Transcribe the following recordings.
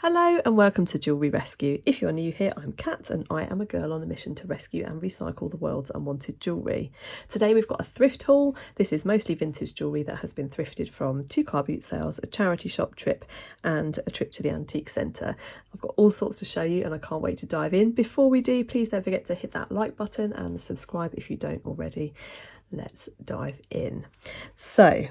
Hello and welcome to Jewellery Rescue. If you're new here, I'm Kat and I am a girl on a mission to rescue and recycle the world's unwanted jewellery. Today we've got a thrift haul. This is mostly vintage jewellery that has been thrifted from 2 car boot sales, a charity shop trip and a trip to the antique centre. I've got all sorts to show you and I can't wait to dive in. Before we do, please don't forget to hit that like button and subscribe if you don't already. Let's dive in. So,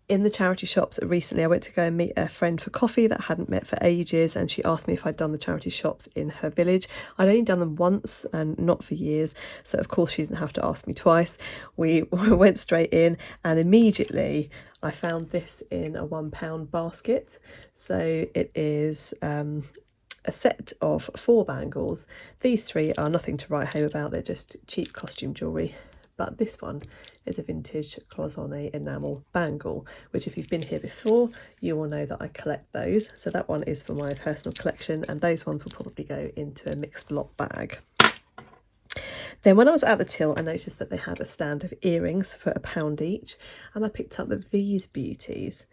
in the charity shops recently, I went to go and meet a friend for coffee that I hadn't met for ages, and she asked me if I'd done the charity shops in her village. I'd only done them once and not for years, so of course she didn't have to ask me twice. We went straight in and immediately I found this in a £1 basket. So it is a set of 4 bangles. These 3 are nothing to write home about, they're just cheap costume jewellery. But this one is a vintage cloisonné enamel bangle, which if you've been here before, you will know that I collect those. So that one is for my personal collection, and those ones will probably go into a mixed lot bag. Then when I was at the till, I noticed that they had a stand of earrings for £1 each, and I picked up these beauties.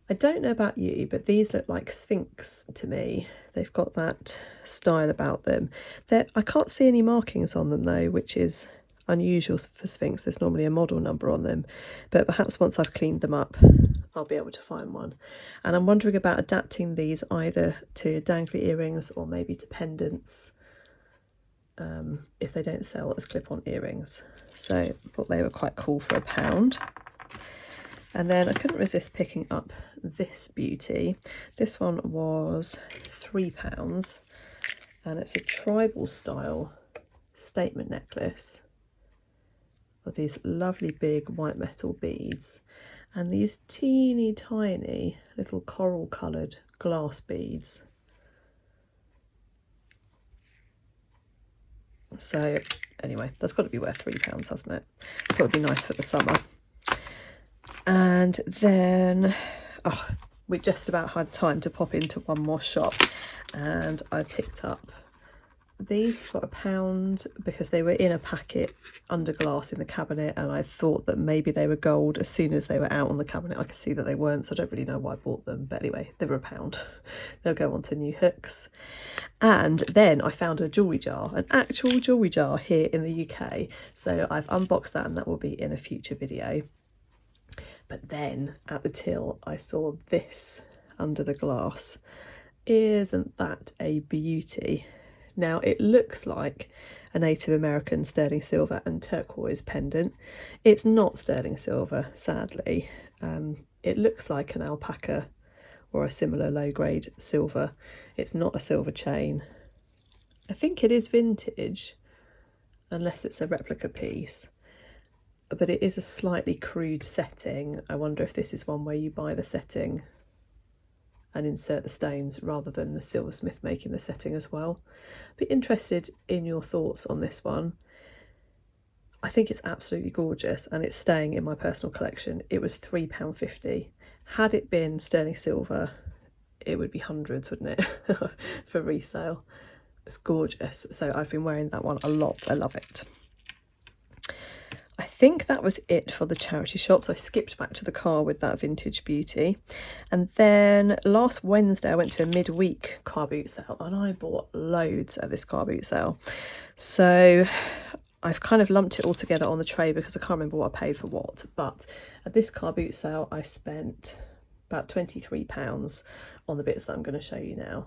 I don't know about you, but these look like Sphinx to me. They've got that style about them. I can't see any markings on them though, which is unusual for Sphinx. There's normally a model number on them, but perhaps once I've cleaned them up I'll be able to find one. And I'm wondering about adapting these either to dangly earrings or maybe to pendants if they don't sell as clip-on earrings. So I thought they were quite cool for £1. And then I couldn't resist picking up this beauty. This one was £3 and it's a tribal style statement necklace of these lovely big white metal beads and these teeny tiny little coral coloured glass beads. So anyway, that's got to be worth £3, hasn't it? I thought it'd be nice for the summer. And then we just about had time to pop into one more shop and I picked up these for £1 because they were in a packet under glass in the cabinet, and I thought that maybe they were gold. As soon as they were out on the cabinet I could see that they weren't, so I don't really know why I bought them, but anyway, they were £1. They'll go onto new hooks. And then I found a jewellery jar, an actual jewellery jar here in the UK, so I've unboxed that and that will be in a future video. But then at the till I saw this under the glass. Isn't that a beauty? Now it looks like a Native American sterling silver and turquoise pendant. It's not sterling silver, sadly. It looks like an alpaca or a similar low grade silver. It's not a silver chain. I think it is vintage, unless it's a replica piece. But it is a slightly crude setting. I wonder if this is one where you buy the setting and insert the stones rather than the silversmith making the setting as well. Be interested in your thoughts on this one. I think it's absolutely gorgeous and it's staying in my personal collection. It was £3.50. Had it been sterling silver, it would be hundreds, wouldn't it, for resale. It's gorgeous. So I've been wearing that one a lot. I love it. I think that was it for the charity shops. I skipped back to the car with that vintage beauty. And then last Wednesday I went to a midweek car boot sale and I bought loads at this car boot sale. So I've kind of lumped it all together on the tray because I can't remember what I paid for what. But at this car boot sale I spent about £23 on the bits that I'm going to show you now.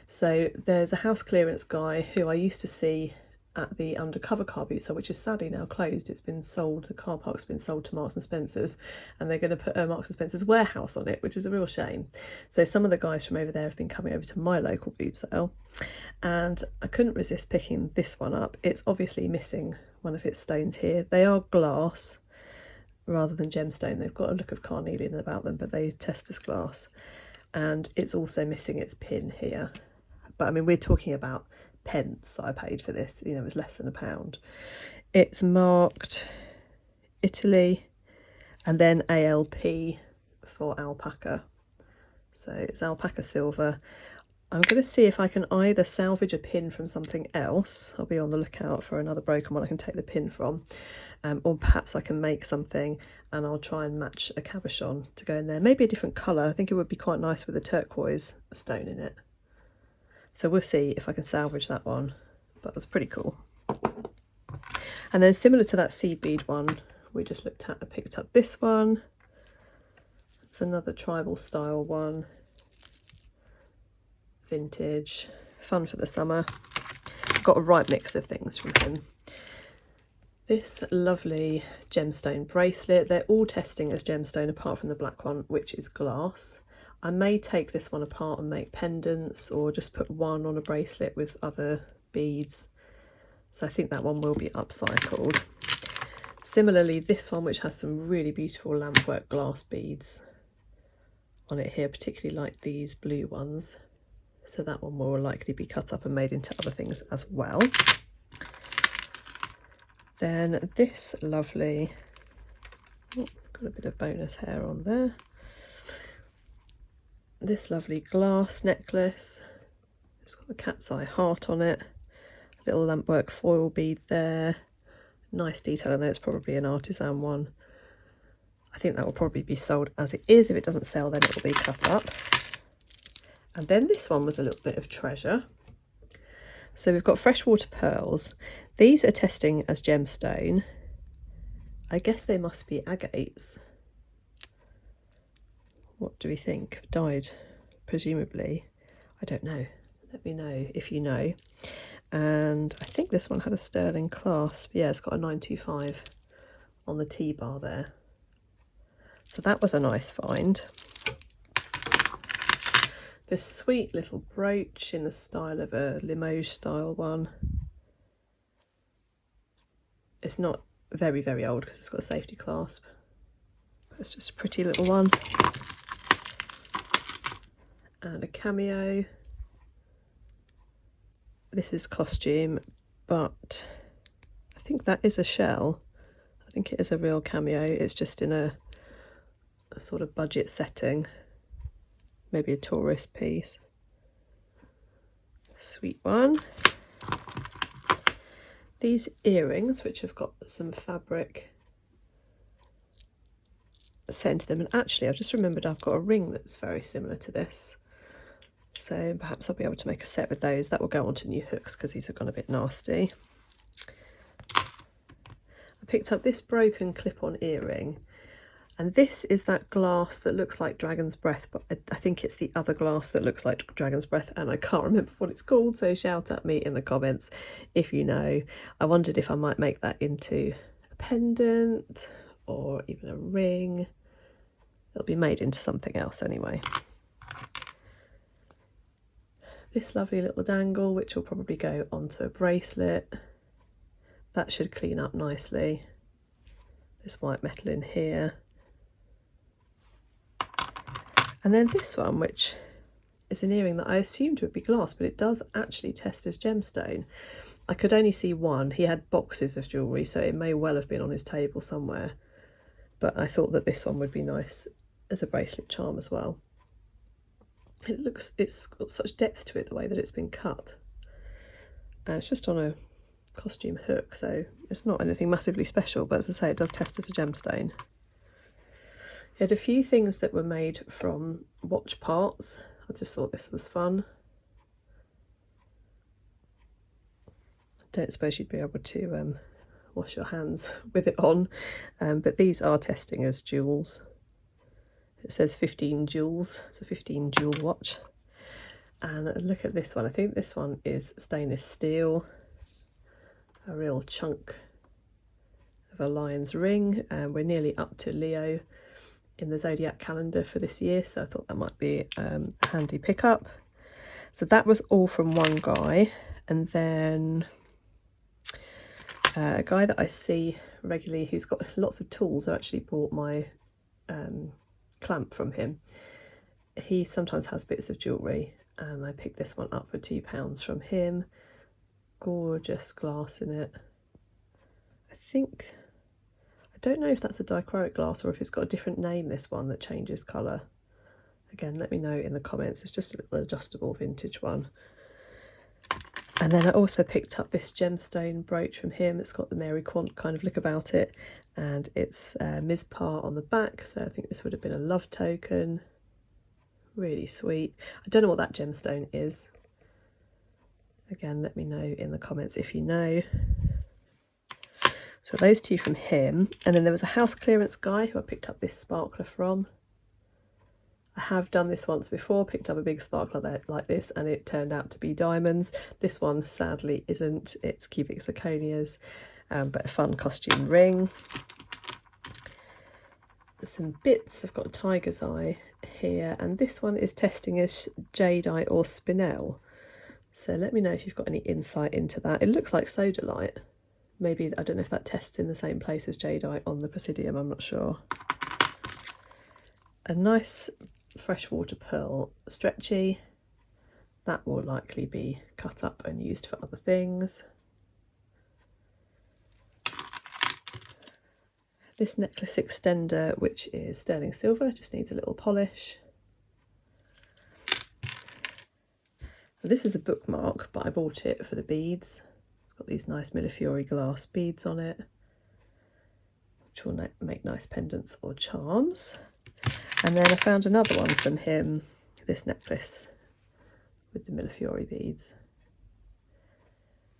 So there's a house clearance guy who I used to see at the undercover car boot sale, which is sadly now closed. It's been sold, the car park's been sold to Marks and Spencer's, and they're going to put a Marks and Spencer's warehouse on it, which is a real shame. So some of the guys from over there have been coming over to my local boot sale, and I couldn't resist picking this one up. It's obviously missing one of its stones here. They are glass rather than gemstone. They've got a look of carnelian about them, but they test as glass. And it's also missing its pin here. But I mean, we're talking about pence that I paid for this, you know, it was less than £1. It's marked Italy and then ALP for alpaca. So it's alpaca silver. I'm going to see if I can either salvage a pin from something else. I'll be on the lookout for another broken one I can take the pin from. Or perhaps I can make something and I'll try and match a cabochon to go in there. Maybe a different colour. I think it would be quite nice with a turquoise stone in it. So we'll see if I can salvage that one. But it was pretty cool. And then similar to that seed bead one we just looked at, I picked up this one. It's another tribal style one. Vintage, fun for the summer. Got a right mix of things from him. This lovely gemstone bracelet, they're all testing as gemstone apart from the black one, which is glass. I may take this one apart and make pendants, or just put one on a bracelet with other beads. So I think that one will be upcycled. Similarly, this one, which has some really beautiful lampwork glass beads on it here, particularly like these blue ones. So that one will likely be cut up and made into other things as well. Then this lovely, oh, got a bit of bonus hair on there. This lovely glass necklace. It's got a cat's eye heart on it. A little lampwork foil bead there. Nice detail on there. It's probably an artisan one. I think that will probably be sold as it is. If it doesn't sell, then it will be cut up. And then this one was a little bit of treasure. So we've got freshwater pearls. These are testing as gemstone. I guess they must be agates. What do we think? Dyed, presumably. I don't know. Let me know if you know. And I think this one had a sterling clasp. Yeah, it's got a 925 on the T-bar there. So that was a nice find. This sweet little brooch in the style of a Limoges style one. It's not very, very old because it's got a safety clasp. But it's just a pretty little one. And a cameo. This is costume, but I think that is a shell. I think it is a real cameo. It's just in a sort of budget setting. Maybe a tourist piece. Sweet one. These earrings, which have got some fabric set into them, and actually I've just remembered I've got a ring that's very similar to this, so perhaps I'll be able to make a set with those. That will go onto new hooks because these have gone a bit nasty. I picked up this broken clip-on earring. And this is that glass that looks like dragon's breath, but I think it's the other glass that looks like dragon's breath, and I can't remember what it's called, so shout at me in the comments if you know. I wondered if I might make that into a pendant or even a ring. It'll be made into something else anyway. This lovely little dangle, which will probably go onto a bracelet. That should clean up nicely. This white metal in here. And then this one, which is an earring that I assumed would be glass, but it does actually test as gemstone. I could only see one. He had boxes of jewellery, so it may well have been on his table somewhere. But I thought that this one would be nice as a bracelet charm as well. It's got such depth to it, the way that it's been cut. And it's just on a costume hook, so it's not anything massively special, but as I say, it does test as a gemstone. He had a few things that were made from watch parts. I just thought this was fun. I don't suppose you'd be able to wash your hands with it on, but these are testing as jewels. It says 15 jewels. It's a 15 jewel watch. And look at this one. I think this one is stainless steel. A real chunk of a lion's ring, and we're nearly up to Leo in the zodiac calendar for this year, so I thought that might be a handy pickup. So that was all from one guy, and then a guy that I see regularly who's got lots of tools. I actually bought my clamp from him. He sometimes has bits of jewellery, and I picked this one up for £2 from him. Gorgeous glass in it. I don't know if that's a dichroic glass or if it's got a different name, this one, that changes colour. Again, let me know in the comments. It's just a little adjustable vintage one. And then I also picked up this gemstone brooch from him. It's got the Mary Quant kind of look about it, and it's Mizpah on the back, so I think this would have been a love token. Really sweet. I don't know what that gemstone is. Again, let me know in the comments if you know. So those two from him. And then there was a house clearance guy who I picked up this sparkler from. I have done this once before, picked up a big sparkler like this, and it turned out to be diamonds. This one sadly isn't, it's cubic zirconias, but a fun costume ring. There's some bits, I've got a tiger's eye here, and this one is testing as jadeite or spinel. So let me know if you've got any insight into that. It looks like sodalite. Maybe, I don't know if that tests in the same place as jadeite on the Presidium, I'm not sure. A nice freshwater pearl, stretchy. That will likely be cut up and used for other things. This necklace extender, which is sterling silver, just needs a little polish. This is a bookmark, but I bought it for the beads. It's got these nice Millefiori glass beads on it, which will make nice pendants or charms. And then I found another one from him, this necklace with the Millefiori beads.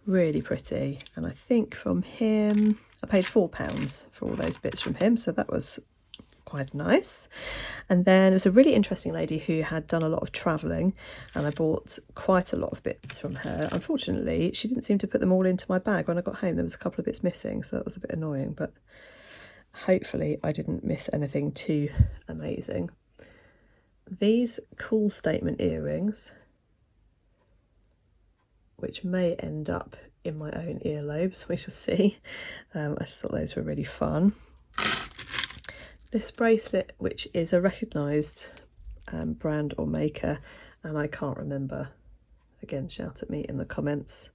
Really pretty. And I think from him, I paid £4 for all those bits from him, so that was quite nice. And then there was a really interesting lady who had done a lot of travelling, and I bought quite a lot of bits from her. Unfortunately, she didn't seem to put them all into my bag. When I got home, there was a couple of bits missing, so that was a bit annoying, but hopefully I didn't miss anything too amazing. These cool statement earrings, which may end up in my own earlobes, we shall see. I just thought those were really fun. This bracelet, which is a recognised brand or maker, and I can't remember. Again, shout at me in the comments.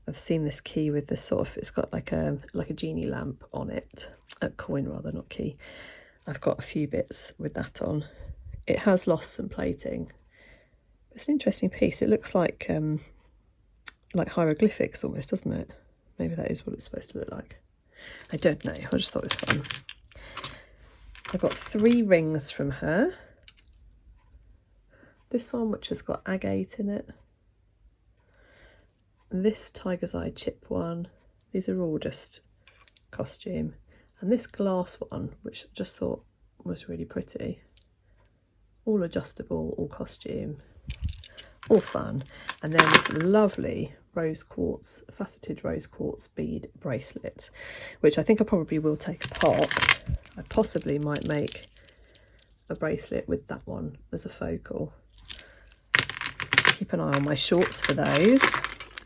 I've seen this key with this sort of, it's got like a genie lamp on it, a coin rather, not key. I've got a few bits with that on. It has lost some plating. It's an interesting piece. It looks like hieroglyphics almost, doesn't it? Maybe that is what it's supposed to look like. I don't know. I just thought it was fun. I got 3 rings from her. This one, which has got agate in it. This tiger's eye chip one. These are all just costume. And this glass one, which I just thought was really pretty. All adjustable, all costume, all fun. And then this lovely rose quartz, faceted rose quartz bead bracelet, which I think I probably will take apart. I possibly might make a bracelet with that one as a focal. Keep an eye on my shorts for those.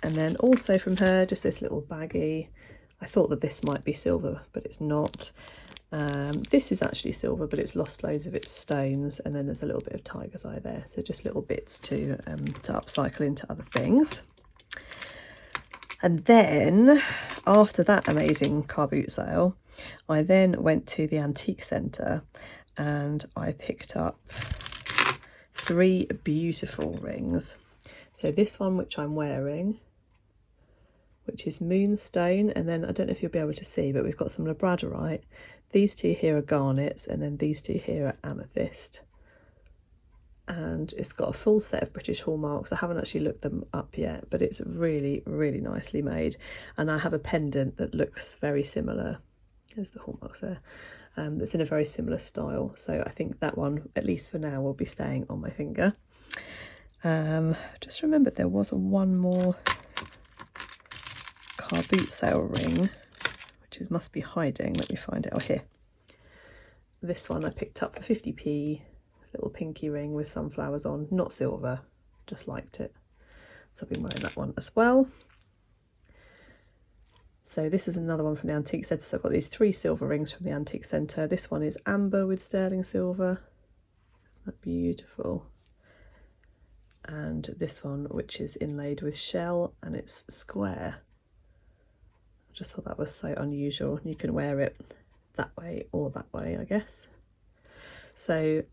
And then also from her, just this little baggie. I thought that this might be silver, but it's not. This is actually silver, but it's lost loads of its stones, and then there's a little bit of tiger's eye there, so just little bits to upcycle into other things. And then after that amazing car boot sale, I then went to the antique centre and I picked up 3 beautiful rings. So this one, which I'm wearing, which is moonstone, and then I don't know if you'll be able to see, but we've got some labradorite. These 2 here are garnets, and then these 2 here are amethyst. And it's got a full set of British hallmarks. I haven't actually looked them up yet, but it's really, really nicely made. And I have a pendant that looks very similar. There's the hallmarks there. That's in a very similar style. So I think that one, at least for now, will be staying on my finger. Just remembered there was one more car boot sale ring, which must be hiding. Let me find it. Oh, here. This one I picked up for 50p. Little pinky ring with sunflowers on, not silver, just liked it. So I've been wearing that one as well. So this is another one from the antique centre. So I've got these 3 silver rings from the antique centre. This one is amber with sterling silver. Isn't that beautiful? And this one, which is inlaid with shell, and it's square. I just thought that was so unusual. You can wear it that way or that way, I guess. So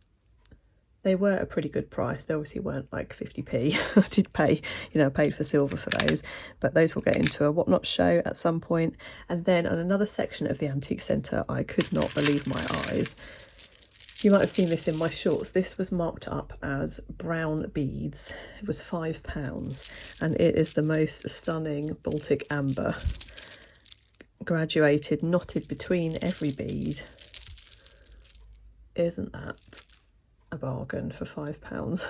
They were a pretty good price. They obviously weren't like 50p. I did pay, you know, I paid for silver for those, but those will get into a whatnot show at some point. And then on another section of the antique centre, I could not believe my eyes. You might have seen this in my shorts. This was marked up as brown beads. It was £5, and it is the most stunning Baltic amber, graduated, knotted between every bead. Isn't that a bargain for £5?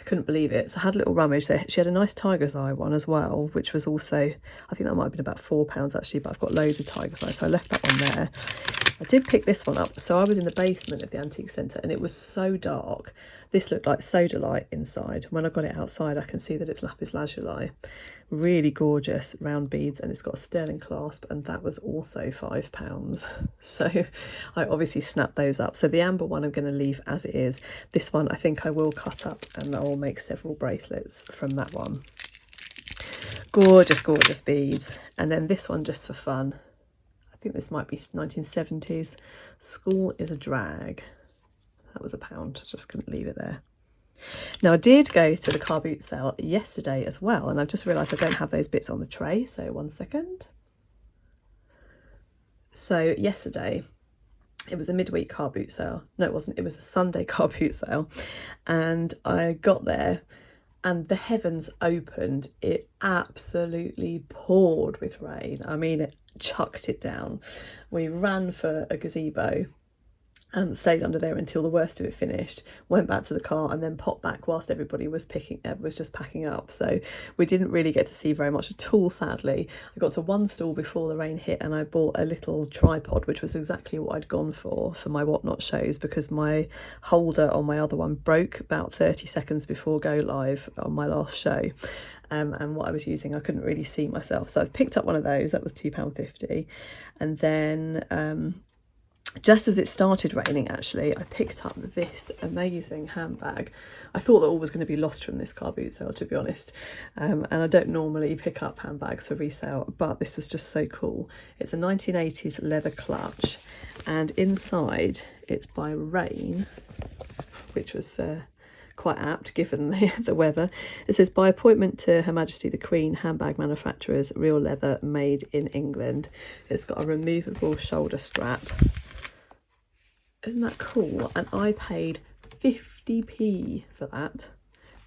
I couldn't believe it. So I had a little rummage there. She had a nice tiger's eye one as well, which was also, I think that might have been about £4 actually, but I've got loads of tiger's eye, so I left that one there. I did pick this one up. So I was in the basement of the antique centre and it was so dark. This looked like soda light inside. When I got it outside, I can see that it's lapis lazuli. Really gorgeous round beads, and it's got a sterling clasp, and that was also £5. So I obviously snapped those up. So the amber one I'm going to leave as it is. This one I think I will cut up, and I will make several bracelets from that one. Gorgeous, gorgeous beads. And then this one just for fun. I think this might be 1970s. School is a Drag. That was £1. Just couldn't leave it there. Now I did go to the car boot sale yesterday as well, and I've just realised I don't have those bits on the tray, so 1 second. So yesterday it was a midweek car boot sale. No, it wasn't. It was a Sunday car boot sale, and I got there and the heavens opened. It absolutely poured with rain. I mean, it chucked it down. We ran for a gazebo and stayed under there until the worst of it finished, went back to the car and then popped back whilst everybody was just packing up. So we didn't really get to see very much at all, sadly. I got to one stall before the rain hit, and I bought a little tripod, which was exactly what I'd gone for my whatnot shows, because my holder on my other one broke about 30 seconds before go live on my last show. And what I was using, I couldn't really see myself. So I picked up one of those. That was £2.50. And then just as it started raining, actually, I picked up this amazing handbag. I thought that all was going to be lost from this car boot sale, to be honest. And I don't normally pick up handbags for resale, but this was just so cool. It's a 1980s leather clutch, and inside it's by Rain, which was quite apt given the weather. It says, by appointment to Her Majesty the Queen, handbag manufacturers, real leather, made in England. It's got a removable shoulder strap. Isn't that cool? And I paid 50p for that.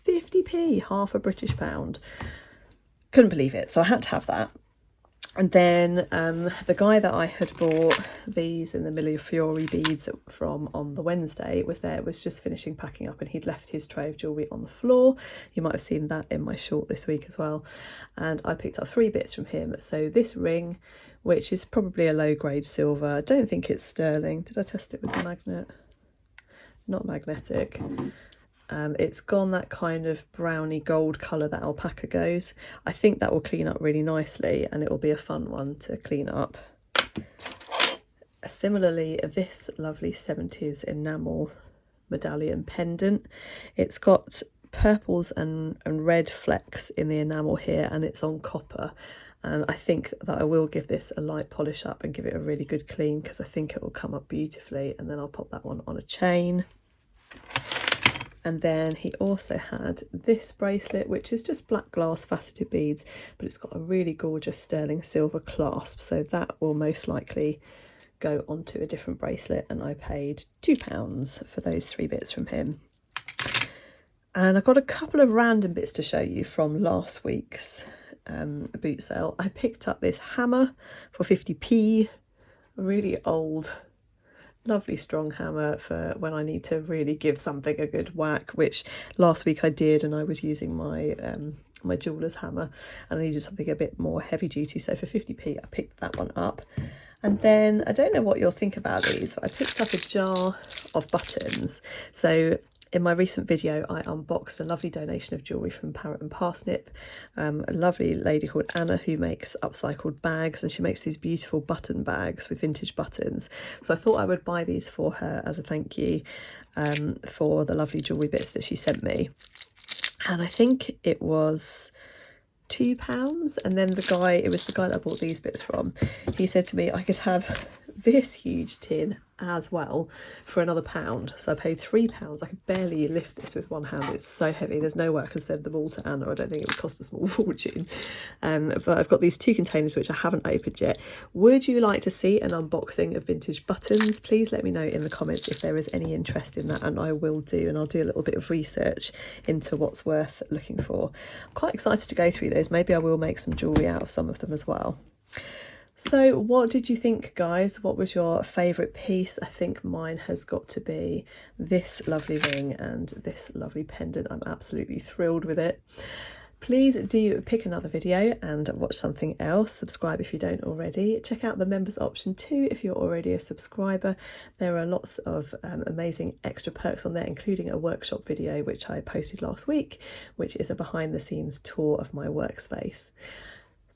50p, half a British pound. Couldn't believe it. So I had to have that. And then the guy that I had bought these in the Millefiori beads from on the Wednesday was just finishing packing up, and he'd left his tray of jewellery on the floor. You might have seen that in my short this week as well. And I picked up 3 bits from him. So this ring, which is probably a low grade silver. I don't think it's sterling. Did I test it with the magnet? Not magnetic. It's gone that kind of browny gold colour that alpaca goes. I think that will clean up really nicely, and it will be a fun one to clean up. Similarly, this lovely 70s enamel medallion pendant. It's got purples and red flecks in the enamel here, and it's on copper. And I think that I will give this a light polish up and give it a really good clean, because I think it will come up beautifully. And then I'll pop that one on a chain. And then he also had this bracelet, which is just black glass faceted beads, but it's got a really gorgeous sterling silver clasp. So that will most likely go onto a different bracelet. And I paid £2 for those 3 bits from him. And I've got a couple of random bits to show you from last week's boot sale. I picked up this hammer for 50p, a really old, lovely strong hammer for when I need to really give something a good whack, which last week I did, and I was using my my jeweller's hammer and I needed something a bit more heavy duty. So for 50p I picked that one up. And then I don't know what you'll think about these, but I picked up a jar of buttons. So in my recent video, I unboxed a lovely donation of jewellery from Parrot and Parsnip, a lovely lady called Anna who makes upcycled bags, and she makes these beautiful button bags with vintage buttons. So I thought I would buy these for her as a thank you for the lovely jewellery bits that she sent me. And I think it was £2. And then it was the guy that I bought these bits from, he said to me I could have this huge tin as well for another £1. So I paid £3. I could barely lift this with one hand, it's so heavy. There's no way I can send them all to Anna. I don't think it would cost a small fortune. But I've got these 2 containers which I haven't opened yet. Would you like to see an unboxing of vintage buttons? Please let me know in the comments if there is any interest in that, and I will do, and I'll do a little bit of research into what's worth looking for. I'm quite excited to go through those. Maybe I will make some jewellery out of some of them as well. So what did you think, guys? What was your favourite piece? I think mine has got to be this lovely ring and this lovely pendant. I'm absolutely thrilled with it. Please do pick another video and watch something else. Subscribe if you don't already. Check out the members option too if you're already a subscriber. There are lots of amazing extra perks on there, including a workshop video which I posted last week, which is a behind the scenes tour of my workspace.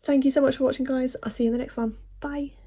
Thank you so much for watching, guys. I'll see you in the next one. Bye.